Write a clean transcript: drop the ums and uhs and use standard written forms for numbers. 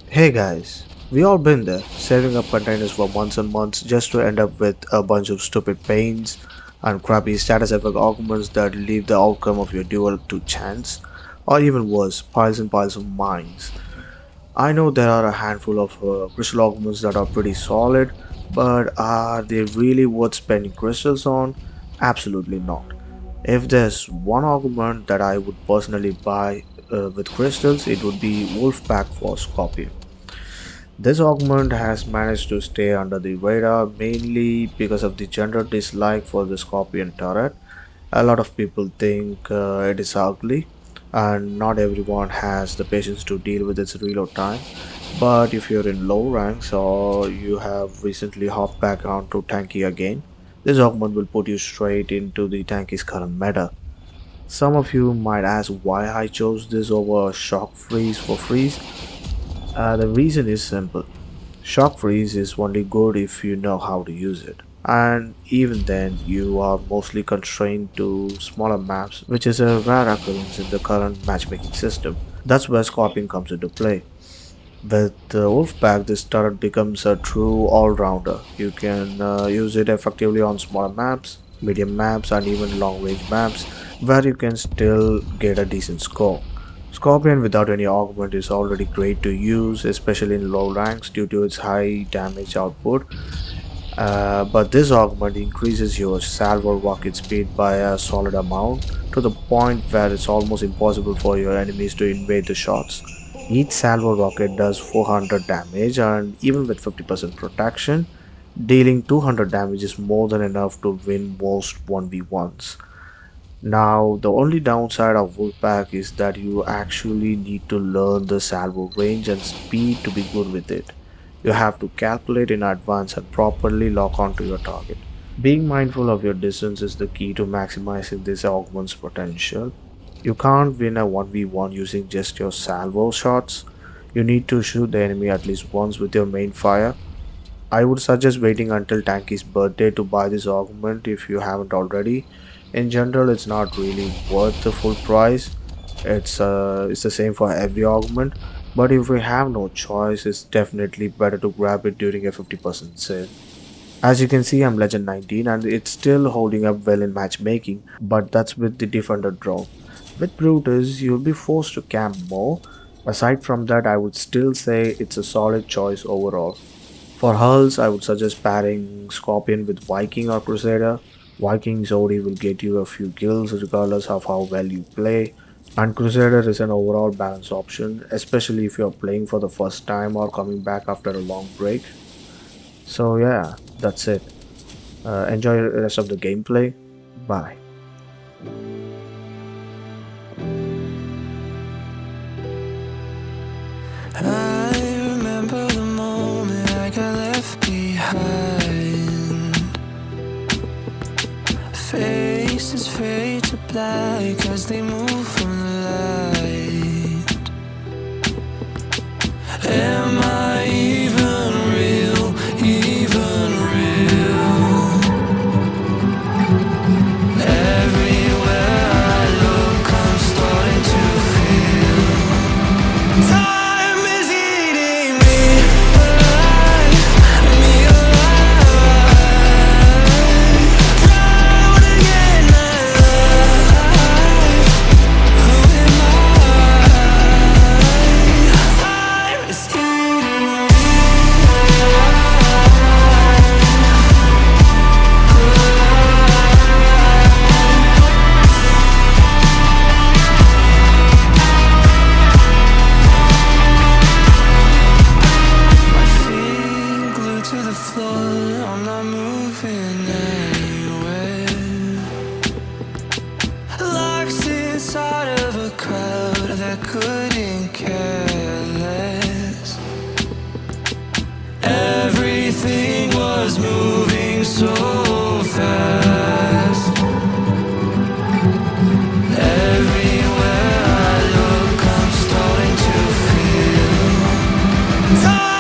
Hey guys, we all been there, saving up containers for months and months just to end up with a bunch of stupid paints and crappy status effect augments that leave the outcome of your duel to chance, or even worse, piles and piles of mines. I know there are a handful of crystal augments that are pretty solid, but are they really worth spending crystals on? Absolutely not. If there's one augment that I would personally buy with crystals, it would be Wolfpack for Scorpion. This augment has managed to stay under the radar mainly because of the general dislike for the Scorpion turret. A lot of people think it is ugly, and not everyone has the patience to deal with its reload time. But if you're in low ranks or you have recently hopped back onto Tanki again, this augment will put you straight into the Tanki's current meta. Some of you might ask why I chose this over Shock Freeze for Freeze. The reason is simple. Shock freeze is only good if you know how to use it. And even then, you are mostly constrained to smaller maps, which is a rare occurrence in the current matchmaking system. That's where Scorpion comes into play. With Wolfpack, this turret becomes a true all-rounder. You can use it effectively on smaller maps, medium maps, and even long-range maps, where you can still get a decent score. Scorpion without any augment is already great to use, especially in low ranks due to its high damage output. But this augment increases your salvo rocket speed by a solid amount to the point where it's almost impossible for your enemies to invade the shots. Each salvo rocket does 400 damage, and even with 50% protection, dealing 200 damage is more than enough to win most 1v1s. Now, the only downside of Wolfpack is that you actually need to learn the salvo range and speed to be good with it. You have to calculate in advance and properly lock onto your target. Being mindful of your distance is the key to maximizing this augment's potential. You can't win a 1v1 using just your salvo shots. You need to shoot the enemy at least once with your main fire. I would suggest waiting until Tanky's birthday to buy this augment if you haven't already. In general, it's not really worth the full price. It's the same for every augment, but if we have no choice, it's definitely better to grab it during a 50% sale. As you can see, I'm Legend 19 and it's still holding up well in matchmaking, but that's with the Defender drone. With Brutus, you'll be forced to camp more. Aside from that, I would still say it's a solid choice overall. For hulls, I would suggest pairing Scorpion with Viking or Crusader. Viking's OD will get you a few kills regardless of how well you play, and Crusader is an overall balanced option, especially if you're playing for the first time or coming back after a long break. So yeah, that's it. Enjoy the rest of the gameplay. Bye. I remember the moment I got left behind. Faces fade to black as they move from the light. Am I even real? Even real? Everywhere I look, I'm starting to feel time is eating me alive, me alive. Drowning in my life. Who am I? Time is eating me My feet glued to the floor, I'm not moving anywhere. Locked inside of a crowd that couldn't care less. Everything was moving so fast. Everywhere I look, I'm starting to feel time.